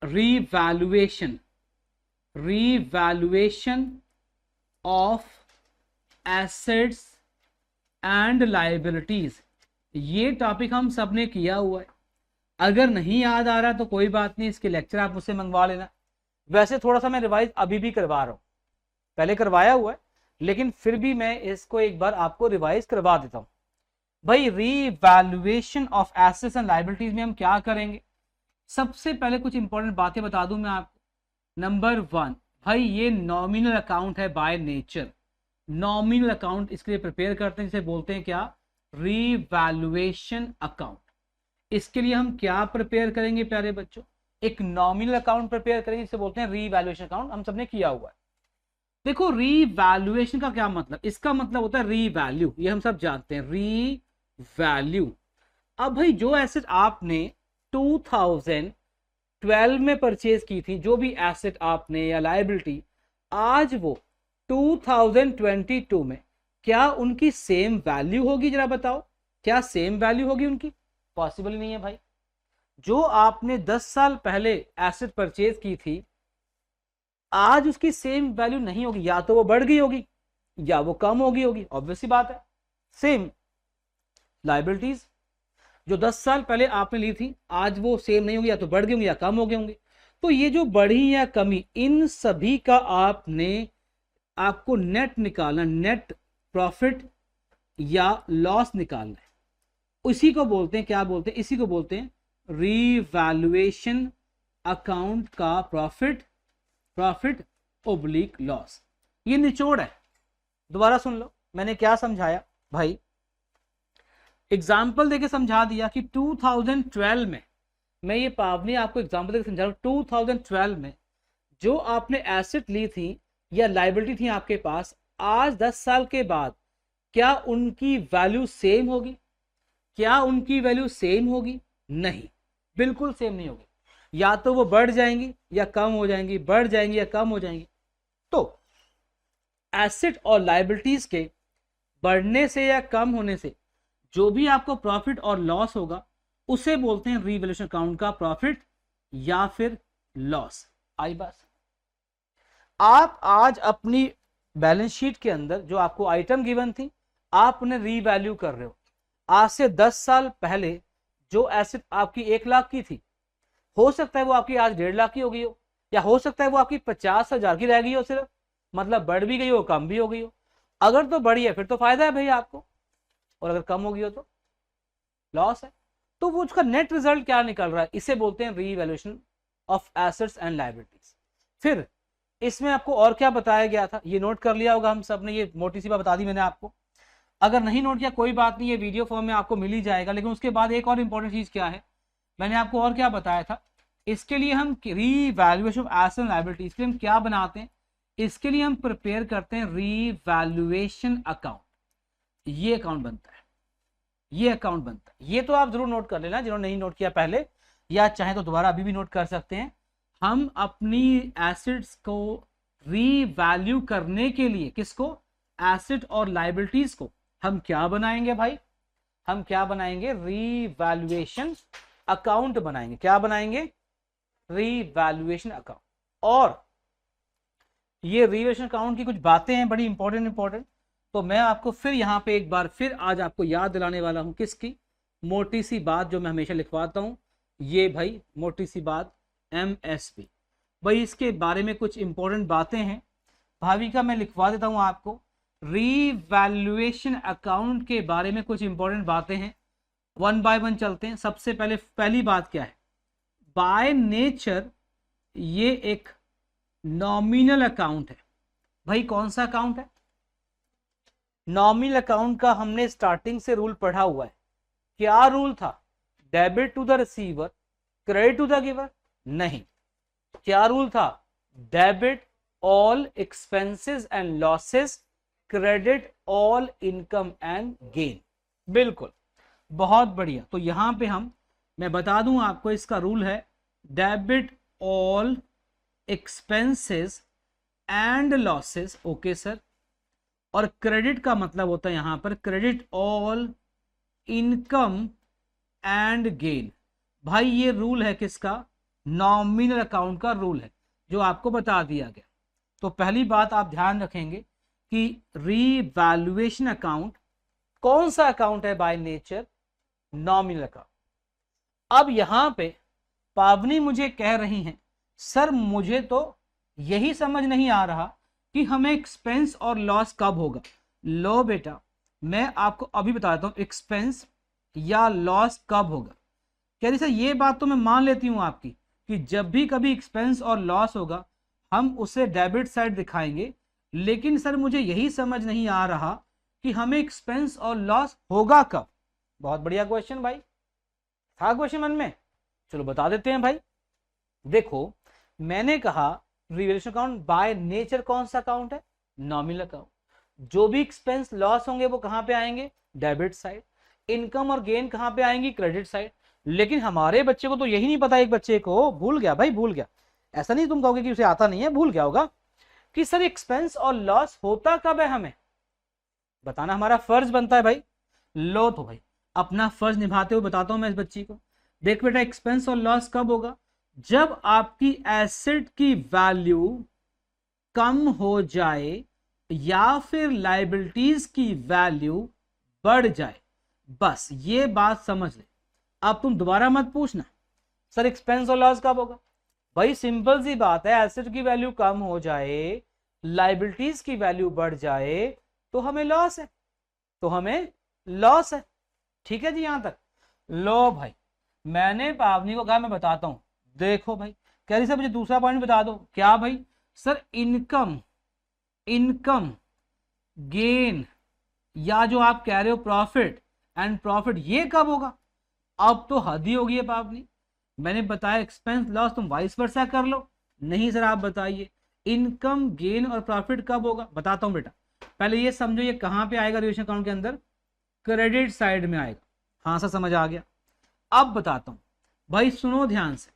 Revaluation of assets and liabilities. ये topic हम सब ने किया हुआ है। अगर नहीं याद आ रहा तो कोई बात नहीं, इसके लेक्चर आप मुझसे मंगवा लेना। वैसे थोड़ा सा मैं रिवाइज अभी भी करवा रहा हूं, पहले करवाया हुआ है लेकिन फिर भी मैं इसको एक बार आपको रिवाइज करवा देता हूं। भाई revaluation of assets and liabilities में हम क्या करेंगे? सबसे पहले कुछ इंपॉर्टेंट बातें बता दूं मैं आपको। नंबर 1, भाई ये नॉमिनल अकाउंट है बाय नेचर। नॉमिनल अकाउंट इसके लिए प्रिपेयर करते हैं, जिसे बोलते हैं क्या? Revaluation account. इसके लिए हम क्या प्रिपेयर करेंगे प्यारे बच्चों? एक नॉमिनल अकाउंट प्रिपेयर करेंगे, जिसे बोलते हैं रीवैल्यूएशन अकाउंट। हम सबने किया हुआ है। देखो रीवैल्यूएशन का क्या मतलब? इसका मतलब होता है रीवैल्यू, ये हम सब जानते हैं, रीवैल्यू। अब भाई जो एसेट आपने 2012 में परचेज की थी, जो भी एसेट आपने या लायबिलिटी, आज वो 2022 में क्या उनकी सेम वैल्यू होगी? जरा बताओ, क्या सेम वैल्यू होगी उनकी? पॉसिबल नहीं है भाई। जो आपने 10 साल पहले एसेट परचेज की थी, आज उसकी सेम वैल्यू नहीं होगी। या तो वो बढ़ गई होगी या वो कम होगी। ऑब्वियस सी बात है। सेम लायबिलिटीज जो 10 साल पहले आपने ली थी, आज वो सेम नहीं होगी, या तो बढ़ गई होंगी या कम हो गए होंगे। तो ये जो बढ़ी या कमी, इन सभी का आपको नेट निकालना, नेट प्रॉफिट या लॉस निकालना है। इसी को बोलते हैं, क्या बोलते हैं? इसी को बोलते हैं रीवैल्यूएशन अकाउंट का प्रॉफिट ओब्लिक लॉस। ये निचोड़ है। दोबारा सुन लो मैंने क्या समझाया भाई। एग्जाम्पल देके समझा दिया कि 2012 में, मैं ये पावनी आपको एग्जाम्पल देके समझा रहा हूं, 2012 में जो आपने एसेट ली थी या लायबिलिटी थी आपके पास, आज 10 साल के बाद क्या उनकी वैल्यू सेम होगी? क्या उनकी वैल्यू सेम होगी? नहीं, बिल्कुल सेम नहीं होगी। या तो वो बढ़ जाएंगी या कम हो जाएंगी, बढ़ जाएंगी या कम हो जाएंगी। तो एसेट और लायबिलिटीज के बढ़ने से या कम होने से जो भी आपको प्रॉफिट और लॉस होगा, उसे बोलते हैं रीवैल्यूएशन अकाउंट का प्रॉफिट या फिर लॉस। आई बात? आप आज अपनी बैलेंस शीट के अंदर जो आपको आइटम गिवन थी, आप उन्हें रीवैल्यू कर रहे हो। आज से 10 साल पहले जो एसेट आपकी 1 लाख की थी, हो सकता है वो आपकी आज 1.5 लाख की हो गई हो, या हो सकता है वो आपकी 50,000 की रह गई हो सिर्फ, मतलब बढ़ भी गई हो, कम भी हो गई हो। अगर तो बढ़ी है फिर तो फायदा है भाई आपको, और अगर कम हो गई हो तो लॉस है। तो वो उसका नेट रिजल्ट क्या निकल रहा है, इसे बोलते हैं revaluation of assets and liabilities. फिर इसमें आपको और क्या बताया गया था, ये नोट कर लिया होगा हम सब ने, ये मोटी सी बात बता दी मैंने आपको। अगर नहीं नोट किया कोई बात नहीं, ये वीडियो फॉर्म में आपको मिल ही जाएगा। लेकिन उसके बाद एक और इंपॉर्टेंट चीज क्या है, मैंने आपको और क्या बताया था, इसके लिए हम revaluation of assets and liabilities के लिए हम क्या बनाते हैं? इसके लिए हम प्रिपेयर करते हैं रीवैल्यूएशन अकाउंट। ये अकाउंट बनता है, ये अकाउंट बनता है। ये तो आप जरूर नोट कर लेना जिन्होंने नहीं नोट किया पहले, या चाहे तो दोबारा अभी भी नोट कर सकते हैं। हम अपनी एसेट्स को रीवैल्यू करने के लिए, किसको? एसेट और लायबिलिटीज को हम क्या बनाएंगे भाई? हम क्या बनाएंगे? रीवैल्यूएशन अकाउंट बनाएंगे। क्या बनाएंगे? Revaluation account. और ये रीवैल्यूएशन अकाउंट की कुछ बातें हैं बड़ी इंपॉर्टेंट, तो मैं आपको फिर यहां पे एक बार फिर आज आपको याद दिलाने वाला हूं। किसकी? मोटी सी बात जो मैं हमेशा लिखवाता हूं, ये भाई मोटी सी बात, MSP। भाई इसके बारे में कुछ इंपॉर्टेंट बातें हैं, भावी का मैं लिखवा देता हूं आपको। रीवैल्यूएशन अकाउंट के बारे में कुछ इंपॉर्टेंट बातें हैं, 1 बाय 1 चलते हैं। सबसे पहले पहली बात क्या है? बाय नेचर ये एक नॉमिनल अकाउंट है। भाई कौन सा अकाउंट है? नॉमिनल अकाउंट का हमने स्टार्टिंग से रूल पढ़ा हुआ है। क्या रूल था? Debit to the receiver, credit to the giver? नहीं। क्या रूल था? Debit all expenses and losses, credit all income and gain. बिल्कुल, बहुत बढ़िया। तो यहां पे मैं बता दूं आपको, इसका रूल है debit all expenses and losses. Okay sir. और क्रेडिट का मतलब होता है यहां पर credit all income and gain. भाई ये रूल है किसका? नॉमिनल अकाउंट का रूल है जो आपको बता दिया गया। तो पहली बात आप ध्यान रखेंगे कि रीवैल्यूएशन अकाउंट कौन सा अकाउंट है बाय नेचर, नॉमिनल अकाउंट। अब यहां पे पावनी मुझे कह रही हैं सर मुझे तो यही समझ नहीं आ रहा कि हमें एक्सपेंस और लॉस कब होगा। लो बेटा मैं आपको अभी बताता हूं एक्सपेंस या लॉस कब होगा। कह रही सर ये बात तो मैं मान लेती हूं आपकी कि जब भी कभी एक्सपेंस और लॉस होगा हम उसे डेबिट साइड दिखाएंगे, लेकिन सर मुझे यही समझ नहीं आ रहा कि हमें एक्सपेंस और लॉस होगा कब। बहुत बढ़िया क्वेश्चन भाई, था क्वेश्चन मन में, चलो बता देते हैं भाई। देखो मैंने कहा रिवैल्यूएशन अकाउंट बाय नेचर कौन सा अकाउंट है, नॉमिनल अकाउंट। जो भी एक्सपेंस लॉस होंगे वो कहां पे आएंगे, डेबिट साइड। इनकम और गेन कहां पे आएंगी, क्रेडिट साइड। लेकिन हमारे बच्चे को तो यही नहीं पता, एक बच्चे को भूल गया भाई, भूल गया। ऐसा नहीं तुम कहोगे कि उसे आता नहीं है, भूल गया होगा कि सर एक्सपेंस और लॉस होता कब है, हमें बताना हमारा फर्ज बनता है भाई। लो तो भाई अपना फर्ज निभाते हुए बताता हूं मैं इस बच्ची को। देख बेटा एक्सपेंस और लॉस कब होगा, जब आपकी एसेट की वैल्यू कम हो जाए या फिर लाइबिलिटीज की वैल्यू बढ़ जाए, बस ये बात समझ ले। अब तुम दोबारा मत पूछना सर एक्सपेंस और लॉस कब होगा। भाई सिंपल सी बात है, एसेट की वैल्यू कम हो जाए, लाइबिलिटीज की वैल्यू बढ़ जाए तो हमें लॉस है, तो हमें लॉस है। ठीक है जी यहां तक। लो भाई मैंने पावनी को कहा मैं बताता हूं। देखो भाई कह रही सर मुझे दूसरा पॉइंट बता दो। क्या भाई, सर इनकम गेन या जो आप कह रहे हो प्रॉफिट एंड प्रॉफिट, ये कब होगा। अब तो हद ही होगी है पावनी, मैंने बताया एक्सपेंस लॉस तुम वाइस वर्सा कर लो। नहीं सर आप बताइए इनकम गेन और प्रॉफिट कब होगा। बताता हूं बेटा, पहले ये समझो ये कहां पे आएगा रिवैल्यूएशन अकाउंट के अंदर, क्रेडिट साइड में आएगा। हाँ सर समझ आ गया। अब बताता हूं भाई सुनो ध्यान से,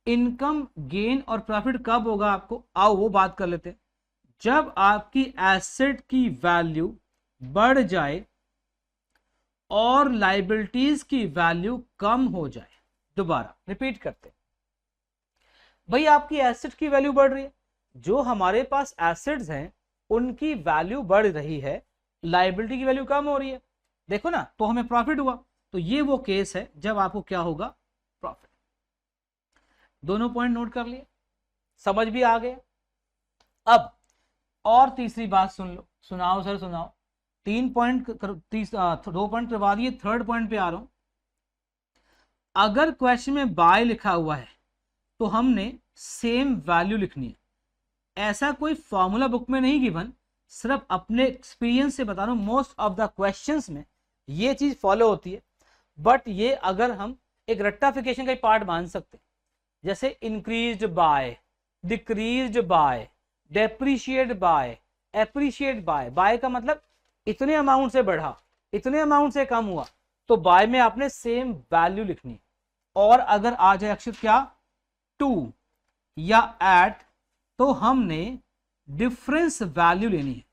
इनकम गेन और प्रॉफिट कब होगा आपको, आओ वो बात कर लेते हैं। जब आपकी एसेट की वैल्यू बढ़ जाए और लाइबिलिटीज की वैल्यू कम हो जाए। दोबारा रिपीट करते हैं भाई, आपकी एसेट की वैल्यू बढ़ रही है, जो हमारे पास एसेट्स हैं उनकी वैल्यू बढ़ रही है, लाइबिलिटी की वैल्यू कम हो रही है। देखो ना, तो हमें प्रॉफिट हुआ। तो ये वो केस है जब आपको क्या होगा, प्रॉफिट। दोनों पॉइंट नोट कर लिए, समझ भी आ गया। अब और तीसरी बात सुन लो, सुनाओ सर सुनाओ। 2 पॉइंट करवा दिए, थर्ड पॉइंट पे आ रहा हूं। अगर क्वेश्चन में बाय लिखा हुआ है तो हमने सेम वैल्यू लिखनी है। ऐसा कोई फॉर्मूला बुक में नहीं गिवन, सिर्फ अपने एक्सपीरियंस से बता रहा हूं। मोस्ट ऑफ द क्वेश्चंस में ये चीज फॉलो होती है, बट ये अगर हम एक रट्टाफिकेशन का पार्ट मान सकते हैं, जैसे increased by, decreased by, depreciate by, appreciate by. By का मतलब इतने अमाउंट से बढ़ा, इतने अमाउंट से कम हुआ, तो बाय में आपने सेम वैल्यू लिखनी। और अगर आ जाए अक्षर क्या, टू या एट, तो हमने डिफरेंस वैल्यू लेनी है।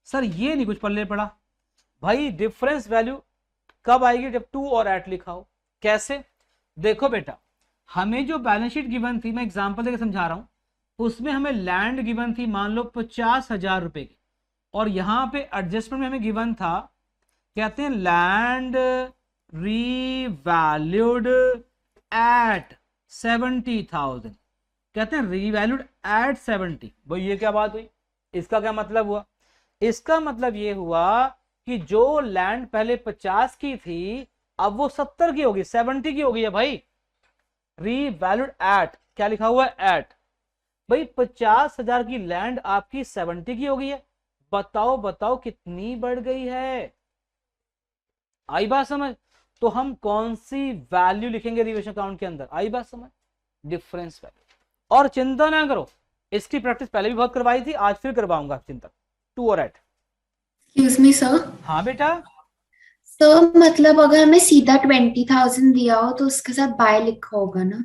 सर ये नहीं कुछ पल्ले पड़ा भाई, डिफरेंस वैल्यू कब आएगी, जब टू और एट लिखा हो। कैसे, देखो बेटा हमें जो बैलेंस शीट गिवन थी, मैं एग्जांपल देकर समझा रहा हूं, उसमें हमें लैंड गिवन थी मान लो 50,000 रुपए की, और यहां पे एडजस्टमेंट में हमें गिवन था, कहते हैं लैंड रीवैल्यूड एट 70,000, कहते हैं रीवैल्यूड एट 70। भाई ये क्या बात हुई, इसका क्या मतलब हुआ, इसका मतलब ये हुआ कि जो लैंड पहले 50 की थी अब वो 70 की होगी, 70 की हो गई है भाई। रीवैल्यूड एट, क्या लिखा हुआ है, एट। भाई 50,000 की लैंड आपकी 70 की हो गई है, बताओ बताओ कितनी बढ़ गई है। आई बात समझ। तो हम कौन सी वैल्यू लिखेंगे रिवैल्यूएशन अकाउंट के अंदर, आई बात समझ, डिफरेंस वैल्यू। और चिंता ना करो, इसकी प्रैक्टिस पहले भी बहुत करवाई थी, आज फिर करवाऊंगा चिंता। टू और एट। Excuse me sir. हाँ बेटा। सर मतलब अगर हमें सीधा 20,000 दिया हो तो उसके साथ बाय लिखा होगा ना,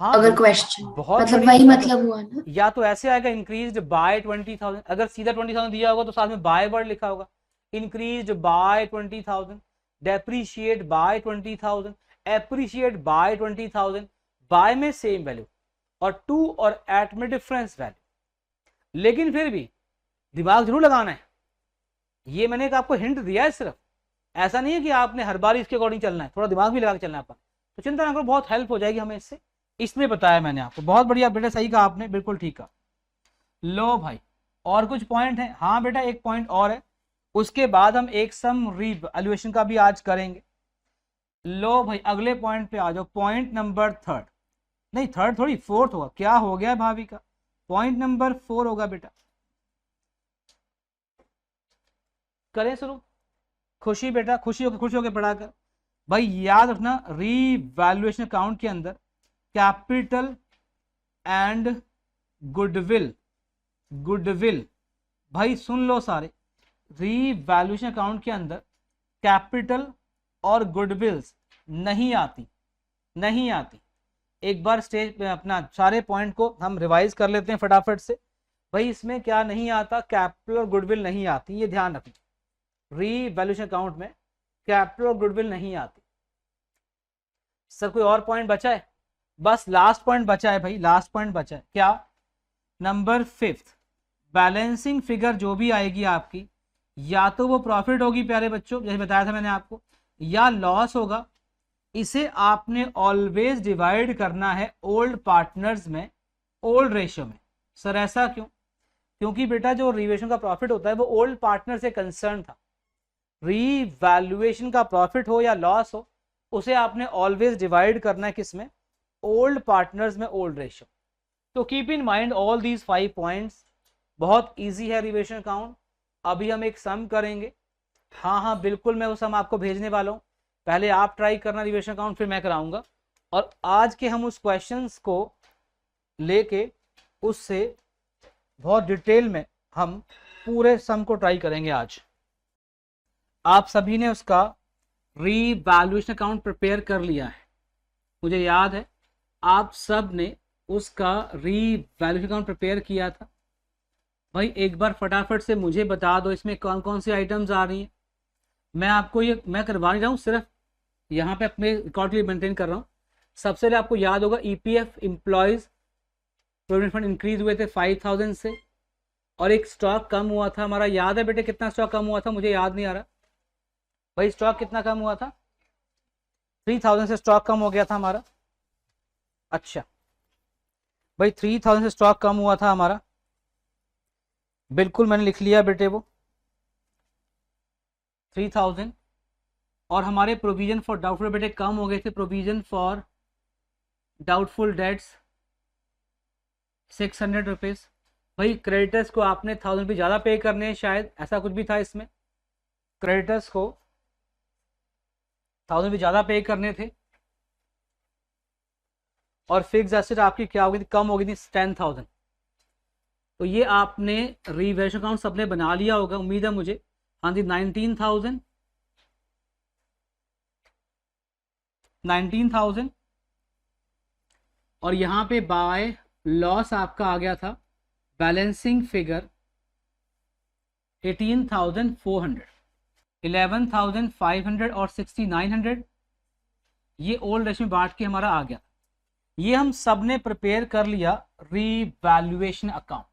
हाँ अगर क्वेश्चन, बहुत मतलब बढ़िया वही सर। मतलब हुआ ना। या तो ऐसे आएगा इंक्रीज बाय 20,000, अगर सीधा 20,000 दिया होगा तो साथ में बाय वर्ड लिखा होगा, increase by 20,000, depreciate by 20,000, appreciate by 20,000। By में सेम वैल्यू और टू और एट में डिफरेंस वैल्यू। लेकिन फिर भी दिमाग जरूर लगाना है, ये मैंने एक आपको हिंट दिया है सिर्फ, ऐसा नहीं है कि आपने हर बार इसके अकॉर्डिंग चलना है, थोड़ा दिमाग भी लगा के चलना है अपन। तो चिंता ना करो, बहुत हेल्प हो जाएगी हमें इससे, इसलिए बताया मैंने आपको। बहुत बढ़िया बेटा, सही कहा आपने, बिल्कुल ठीक कहा। लो भाई, और कुछ पॉइंट है? हाँ बेटा, एक पॉइंट और है, उसके बाद हम एक सम रीवैल्यूएशन का भी आज करेंगे। लो भाई, अगले पॉइंट पे आ जाओ, पॉइंट नंबर थर्ड, नहीं थर्ड थोड़ी, फोर्थ होगा। क्या हो गया भाभी का? पॉइंट नंबर 4 होगा बेटा। करें शुरू? खुशी बेटा, खुशी होकर पढ़ा कर। भाई याद रखना, रीवैल्यूएशन अकाउंट के अंदर कैपिटल एंड गुडविल, गुडविल, भाई सुन लो सारे, रीवैल्यूएशन अकाउंट के अंदर कैपिटल और गुडविल्स नहीं आती, नहीं आती। एक बार स्टेज पे अपना सारे पॉइंट को हम रिवाइज कर लेते हैं फटाफट से। भाई इसमें क्या नहीं आता? कैपिटल और गुडविल नहीं आती, ये ध्यान रखना। रीवैल्यूएशन अकाउंट में कैपिटल और गुडविल नहीं आती। सर कोई और पॉइंट बचा है? बस लास्ट पॉइंट बचा है भाई, लास्ट पॉइंट बचा है। क्या? नंबर 5, बैलेंसिंग फिगर जो भी आएगी आपकी, या तो वो प्रॉफिट होगी प्यारे बच्चों, जैसे बताया था मैंने आपको, या लॉस होगा। इसे आपने ऑलवेज डिवाइड करना है ओल्ड पार्टनर्स में, ओल्ड रेशियो में। सर ऐसा क्यों? क्योंकि बेटा जो रिवैल्यूएशन का प्रॉफिट होता है वो ओल्ड पार्टनर से कंसर्न था। रीवैल्यूएशन का प्रॉफिट हो या लॉस हो, उसे आपने ऑलवेज डिवाइड करना है किस में? ओल्ड पार्टनर्स में, ओल्ड रेशियो। तो keep in mind all these 5 points. बहुत इजी है रिवैल्यूएशन अकाउंट। अभी हम एक सम करेंगे। हाँ बिल्कुल, मैं वो सम आपको भेजने वाला हूँ। पहले आप ट्राई करना रिवैल्यूएशन अकाउंट, फिर मैं कराऊंगा। और आज के हम उस क्वेश्चंस को लेके उससे बहुत डिटेल में हम पूरे सम को ट्राई करेंगे आज। आप सभी ने उसका रीवैल्यूएशन अकाउंट प्रिपेयर कर लिया है, मुझे याद है आप सब ने उसका रीवैल्यूएशन अकाउंट प्रिपेयर किया था। भाई एक बार फटाफट से मुझे बता दो इसमें कौन कौन सी आइटम्स आ रही हैं। मैं आपको ये मैं करवा नहीं रहा हूँ, सिर्फ यहाँ पे अपने रिकॉर्ड के लिए मेंटेन कर रहा हूँ। सबसे पहले आपको याद होगा EPF employees provident fund increase हुए थे 5000 से, और एक स्टॉक कम हुआ था हमारा। याद है बेटे कितना स्टॉक कम हुआ था? मुझे याद नहीं आ रहा भाई, स्टॉक कितना कम हुआ था? 3000 से स्टॉक कम हो गया था हमारा। अच्छा भाई 3000 से स्टॉक कम हुआ था हमारा, बिल्कुल मैंने लिख लिया बेटे वो 3000। और हमारे प्रोविजन फॉर डाउटफुल बेटे कम हो गए थे, provision for doubtful debts 600 rupees. भाई क्रेडिटर्स को आपने 1000 रुपये ज़्यादा पे करने हैं शायद, ऐसा कुछ भी था इसमें। क्रेडिटर्स को 1000 रुपये ज़्यादा पे करने थे। और फिक्स एसेट आपकी क्या हो गई थी? कम हो गई थी 10,000। तो ये आपने रिवैल्यूएशन अकाउंट सबने बना लिया होगा, उम्मीद है मुझे। हाँ जी 19,000 और यहाँ पे बाय लॉस आपका आ गया था बैलेंसिंग फिगर 18,400, 11,500 और 6,900। ये ओल्ड रेशियो में बांट के हमारा आ गया। ये हम सब ने प्रिपेयर कर लिया रीवैल्यूएशन अकाउंट।